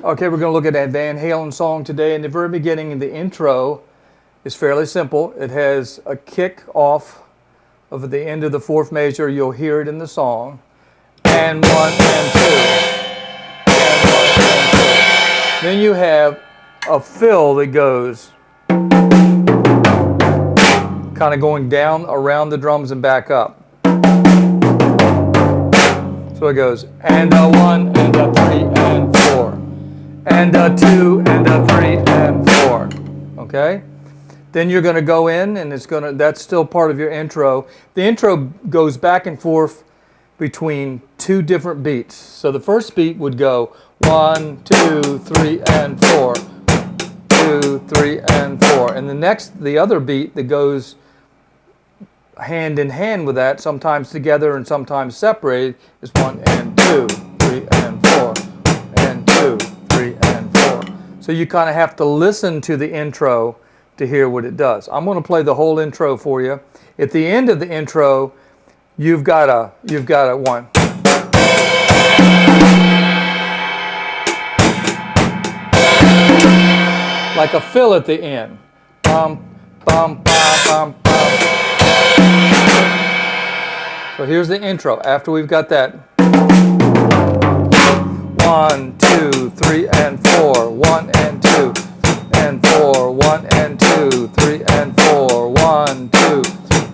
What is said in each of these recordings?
Okay, we're going to look at a Van Halen song today. In the very beginning, the intro is fairly simple. It has a kick off of the end of the fourth measure. You'll hear it in the song. And one and two. And one and two. Then you have a fill that goes kind of going down around the drums and back up. So it goes, and a one, and a three, and four. And a two, and a three, and four. Okay? Then you're going to go in, and that's still part of your intro. The intro goes back and forth between two different beats. So the first beat would go 1, 2, 3, and 4. 2, 3, and 4. And the other beat that goes hand in hand with that, sometimes together and sometimes separated, is 1 and 2, 3 and 4, and 2, 3 and 4. So you kind of have to listen to the intro to hear what it does. I'm going to play the whole intro for you. At the end of the intro, you've got a one. Like a fill at the end. Bum, bum, bum, bum, bum. So here's the intro. After we've got that 1, 2, 3, and 4. 1 and 2 and 4. 1 and 2, 3 and 4. 1, 2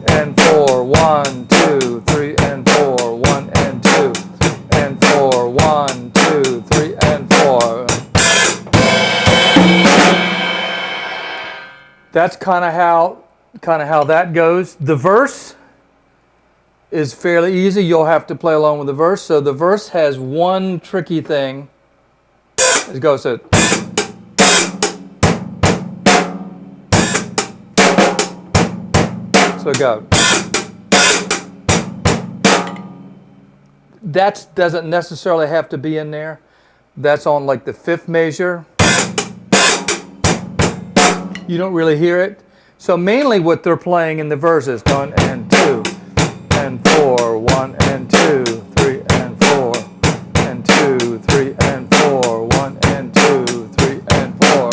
and 4. 1, 2, 3 and 4. 1 and 2 and 4. 1, 2, 3 and 4. That's kind of how that goes. The verse is fairly easy. You'll have to play along with the verse. So the verse has one tricky thing. It goes so. So go. That doesn't necessarily have to be in there. That's on like the fifth measure. You don't really hear it. So mainly what they're playing in the verse is 1 and 2 and 4, 1 and 2, 3 and 4, and 2, 3 and 4, 1 and 2, 3 and 4.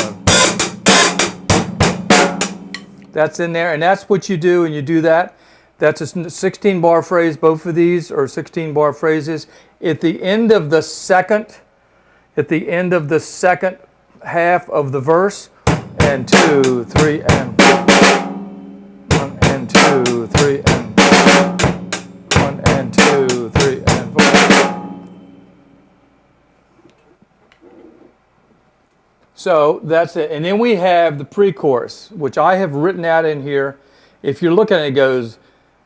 That's in there, and that's what you do, and you do that. That's a 16-bar phrase. Both of these are 16-bar phrases. At the end of the second half of the verse, and 2, 3, and 1 and 2, 3, and 1 and 2, 3, and 4. So that's it. And then we have the pre-chorus, which I have written out in here. If you're looking at it,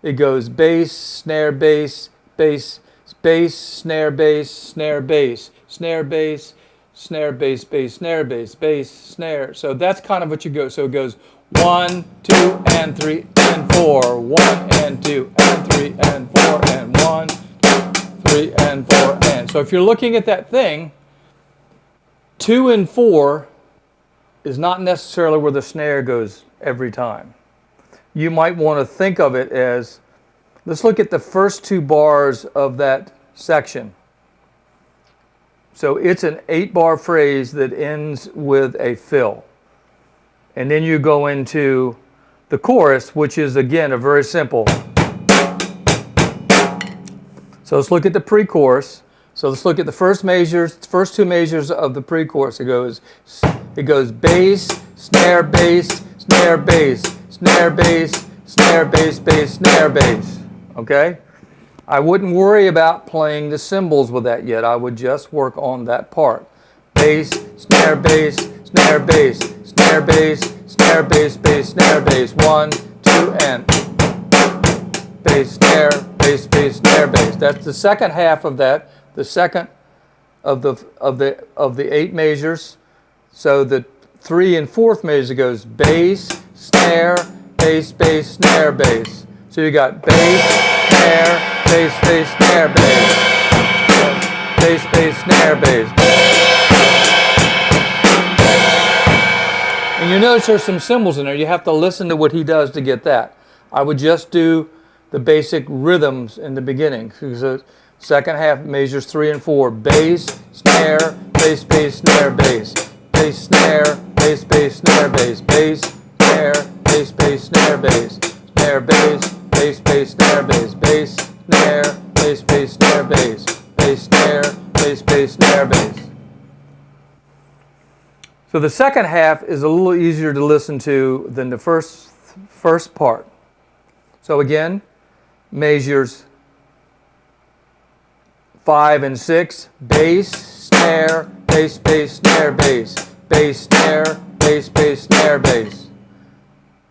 it goes bass, snare, bass, bass, bass, snare, bass, snare, bass, snare, bass, snare, bass, bass, snare, bass, bass, snare. So that's kind of what you go. So it goes 1, 2, and 3, and 4. 1 and 2, and 3, and 4, and 1, 2, 3, and 4, and. So if you're looking at that thing, 2 and 4 is not necessarily where the snare goes every time. You might want to think of it as, let's look at the first 2 bars of that section. So it's an 8-bar phrase that ends with a fill. And then you go into the chorus, which is, again, a very simple. So let's look at the pre-chorus. So let's look at the first 2 measures of the pre-chorus. It goes bass, snare, bass, snare, bass, snare, bass, snare, bass, bass, snare, bass. Okay? I wouldn't worry about playing the cymbals with that yet. I would just work on that part. Bass, snare, bass, snare, bass, snare, bass, snare, bass, bass, snare, bass. 1, 2, and bass, snare, bass, bass, snare, bass. That's the second half of that. The second of the 8 measures. So the 3 and 4th measure goes bass, snare, bass, bass, snare, bass. So you got bass, snare, bass, bass, snare, bass. Bass, bass, snare, bass. And you notice there's some cymbals in there. You have to listen to what he does to get that. I would just do the basic rhythms in the beginning. So second half measures 3 and 4. Bass, snare, bass, bass, snare, bass, bass, snare, bass, bass, snare, bass, bass, snare, bass, bass, snare, bass, snare, bass, bass, bass, snare, bass, bass, snare, bass, bass, snare, bass, bass, snare, bass, bass, snare, bass. So the second half is a little easier to listen to than the first part. So again, measures 5 and 6, bass, snare, bass, bass, snare, bass, bass, snare, bass, bass, snare, bass.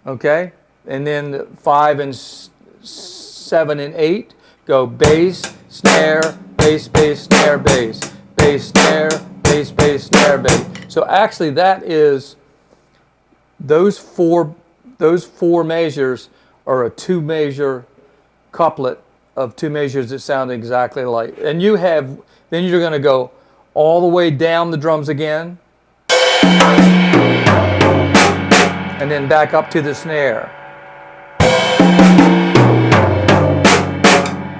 Okay? And then 5 and 7 and 8 go bass, snare, bass, bass, snare, bass, bass, snare, bass, bass, snare, bass. So actually that is, those four measures are a 2-measure couplet of 2 measures that sound exactly alike. And then you're going to go all the way down the drums again, and then back up to the snare.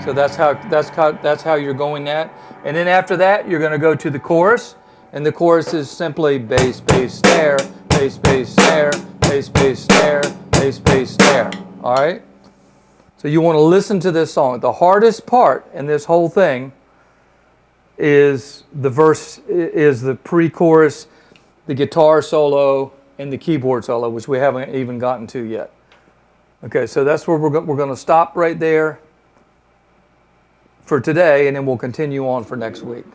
So that's how you're going that. And then after that, you're going to go to the chorus, and the chorus is simply bass, bass, snare, bass, bass, snare, bass, bass, snare, bass, bass, snare. All right? So you want to listen to this song. The hardest part in this whole thing is the verse, is the pre-chorus, the guitar solo, and the keyboard solo, which we haven't even gotten to yet. Okay, so that's where we're going to stop right there for today, and then we'll continue on for next week.